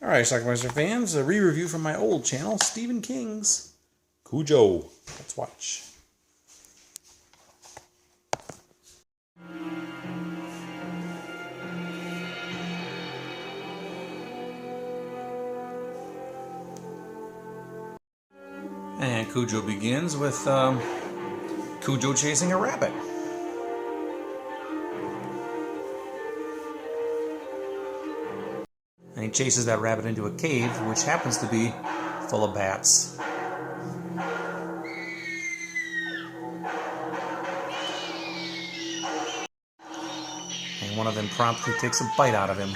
Alright, Schlockmeister fans, a re-review from my old channel, Stephen King's CUJO. Let's watch. And CUJO begins with CUJO chasing a rabbit. And he chases that rabbit into a cave, which happens to be full of bats. And one of them promptly takes a bite out of him,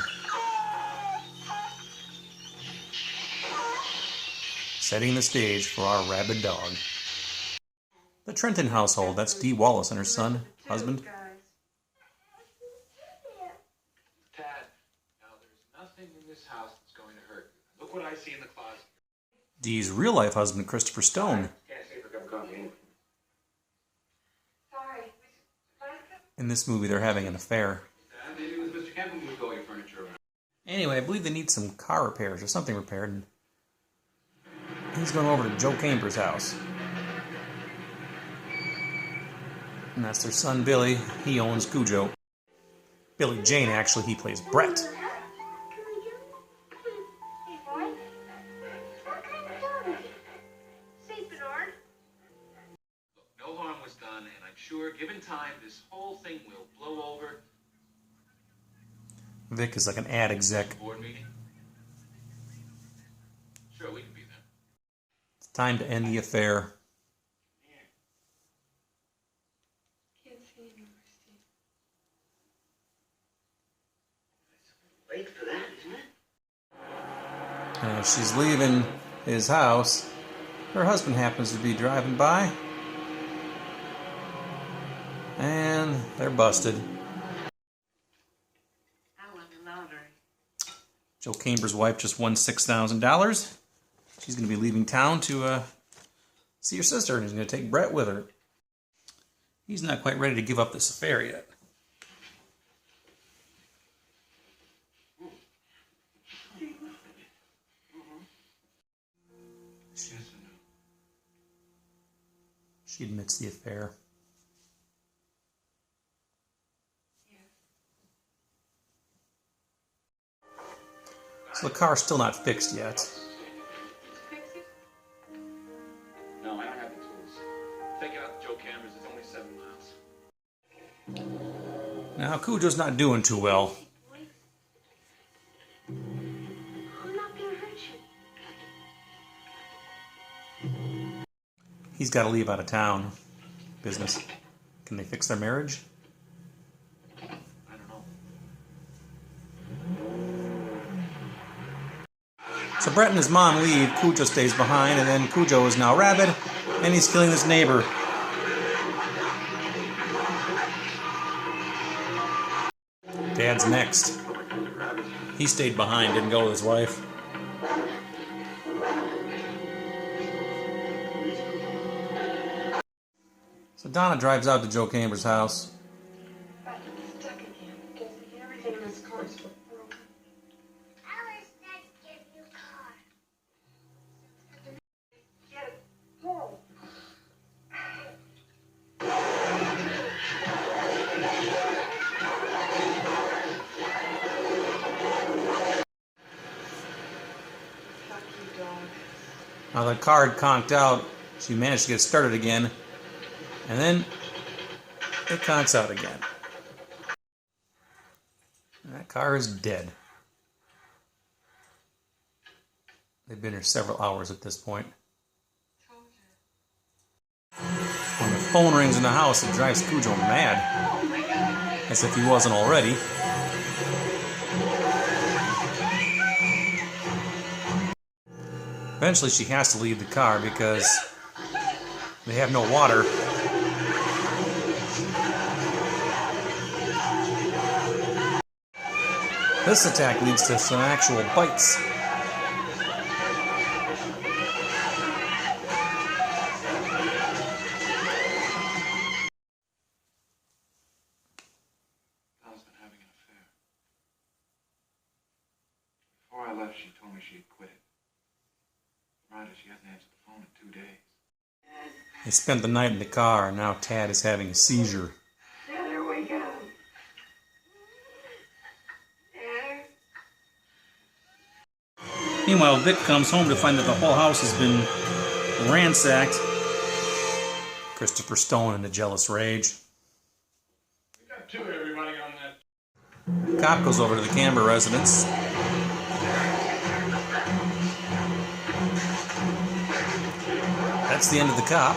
setting the stage for our rabid dog. The Trenton household, that's Dee Wallace and her son, husband. Nothing in this house that's going to hurt you. Look what I see in the closet. Dee's real-life husband, Christopher Stone. In this movie, they're having an affair. Maybe it was Mr. Campbell who moved all your furniture around. Anyway, I believe they need some car repairs or something repaired. And he's going over to Joe Camber's house. And that's their son, Billy. He owns CUJO. Billy Jane, actually, he plays Brett. No harm was done, and I'm sure, given time, this whole thing will blow over. Vic is like an ad exec. Board meeting? Sure, we can be there. It's time to end the affair. Late for that, isn't it? As she's leaving his house, her husband happens to be driving by. And they're busted. I won the lottery. Joe Camber's wife just won $6,000. She's going to be leaving town to see her sister, and she's going to take Brett with her. He's not quite ready to give up this affair yet. She admits the affair. So the car's still not fixed yet. No, I don't have the tools. Take it out to Joe Cameron's. It's only 7 miles. Now, CUJO's not doing too well. I'm not gonna hurt you. He's got to leave out of town. Business. Can they fix their marriage? I don't know. So Brett and his mom leave, CUJO stays behind, and then CUJO is now rabid, and he's killing his neighbor. Dad's next. He stayed behind, didn't go with his wife. So Donna drives out to Joe Camber's house. But it's stuck in here because everything in this car is broken. Alice, Dad gave you a car. Get it. Pull. Fuck you, dog. Now the car had conked out. She managed to get started again. And then it conks out again. And that car is dead. They've been here several hours at this point. When the phone rings in the house, it drives CUJO mad. As if he wasn't already. Eventually she has to leave the car because they have no water. This attack leads to some actual bites. Donna's been having an affair. Before I left, she told me she'd quit it. Right, she hasn't answered the phone in 2 days. They spent the night in the car, and now Tad is having a seizure. Dad, wake up. Dad. Meanwhile, Vic comes home to find that the whole house has been ransacked. Christopher Stone in a jealous rage. We got two everybody on that. The cop goes over to the Camber residence. That's the end of the cop.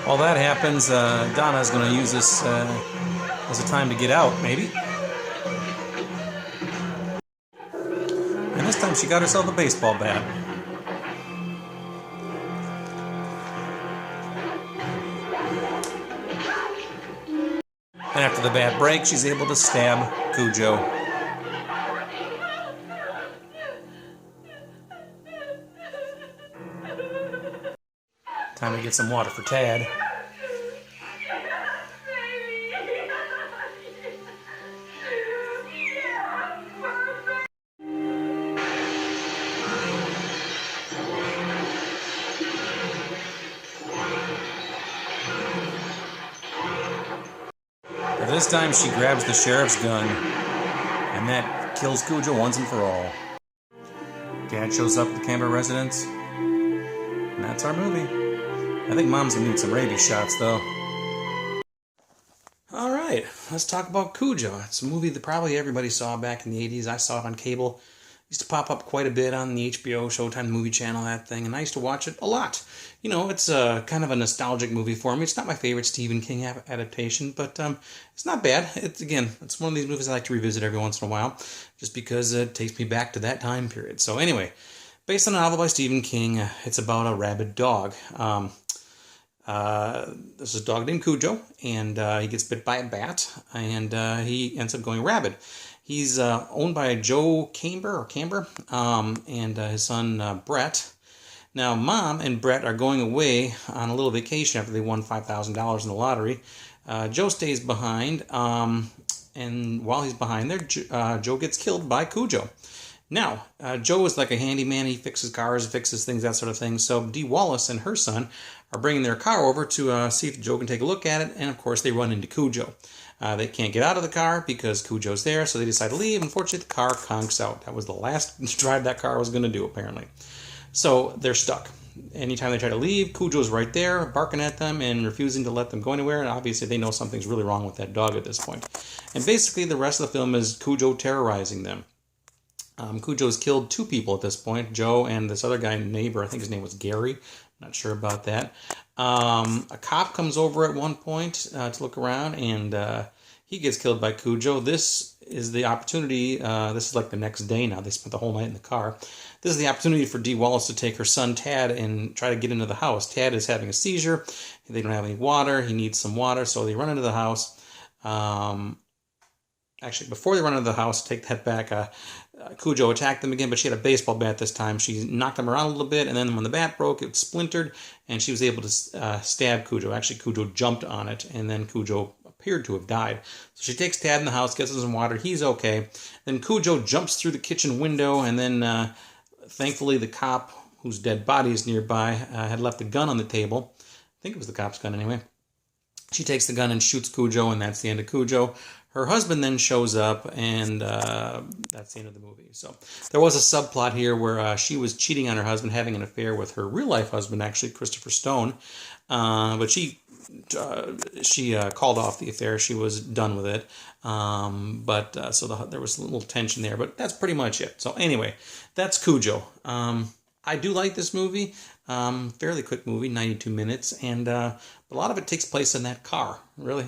While that happens, Donna's going to use this as a time to get out, maybe. And this time she got herself a baseball bat. And after the bat break, she's able to stab CUJO. Time to get some water for Tad. But this time she grabs the sheriff's gun, and that kills CUJO once and for all. Dad shows up at the Camber residence, and that's our movie. I think Mom's gonna need some rabies shots, though. All right, let's talk about CUJO. It's a movie that probably everybody saw back in the 80s. I saw it on cable. It used to pop up quite a bit on the HBO, Showtime movie channel, that thing, and I used to watch it a lot. You know, it's kind of a nostalgic movie for me. It's not my favorite Stephen King adaptation, but it's not bad. It's one of these movies I like to revisit every once in a while, just because it takes me back to that time period. So anyway, based on a novel by Stephen King, it's about a rabid dog. This is a dog named CUJO, and he gets bit by a bat, and he ends up going rabid. He's owned by Joe Camber, and his son Brett. Now, Mom and Brett are going away on a little vacation after they won $5,000 in the lottery. Joe stays behind, and while he's behind there, Joe gets killed by CUJO. Now, Joe is like a handyman. He fixes cars, fixes things, that sort of thing. So Dee Wallace and her son are bringing their car over to see if Joe can take a look at it. And, of course, they run into CUJO. They can't get out of the car because CUJO's there, so they decide to leave. Unfortunately, the car conks out. That was the last drive that car was going to do, apparently. So they're stuck. Anytime they try to leave, CUJO's right there, barking at them and refusing to let them go anywhere. And obviously, they know something's really wrong with that dog at this point. And basically, the rest of the film is CUJO terrorizing them. CUJO's killed 2 people at this point, Joe and this other guy, neighbor. I think his name was Gary. Not sure about that. A cop comes over at one point to look around, and he gets killed by CUJO. This is the opportunity. This is like the next day now. They spent the whole night in the car. This is the opportunity for Dee Wallace to take her son Tad and try to get into the house. Tad is having a seizure. They don't have any water. He needs some water, so they run into the house. Actually, before they run into the house, take that back, CUJO attacked them again, but she had a baseball bat this time. She knocked them around a little bit, and then when the bat broke, it splintered, and she was able to stab CUJO. Actually, CUJO jumped on it, and then CUJO appeared to have died. So she takes Tad in the house, gets him some water. He's okay. Then CUJO jumps through the kitchen window, and then thankfully the cop, whose dead body is nearby, had left a gun on the table. I think it was the cop's gun anyway. She takes the gun and shoots CUJO, and that's the end of CUJO. Her husband then shows up, and that's the end of the movie. So there was a subplot here where she was cheating on her husband, having an affair with her real-life husband, actually, Christopher Stone. But she called off the affair. She was done with it. So there was a little tension there, but that's pretty much it. So anyway, that's CUJO. I do like this movie. Fairly quick movie, 92 minutes, and a lot of it takes place in that car, really.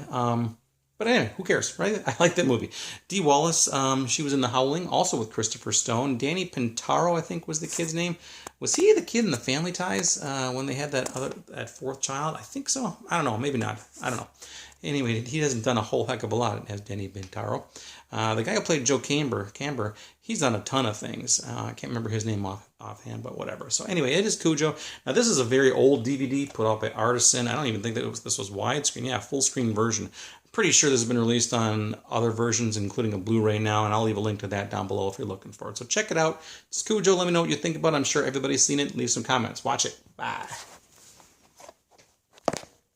But anyway, who cares, right? I like that movie. Dee Wallace, she was in The Howling, also with Christopher Stone. Danny Pintaro, I think was the kid's name. Was he the kid in the Family Ties when they had that fourth child? I think so. I don't know. Maybe not. I don't know. Anyway, he hasn't done a whole heck of a lot as Danny Pintaro. The guy who played Joe Camber, he's done a ton of things. I can't remember his name offhand, but whatever. So anyway, it is CUJO. Now this is a very old DVD put out by Artisan. I don't even think that this was widescreen. Yeah, full screen version. I'm pretty sure this has been released on other versions, including a Blu-ray now, and I'll leave a link to that down below if you're looking for it. So check it out. It's CUJO. Let me know what you think about it. I'm sure everybody's seen it. Leave some comments. Watch it. Bye.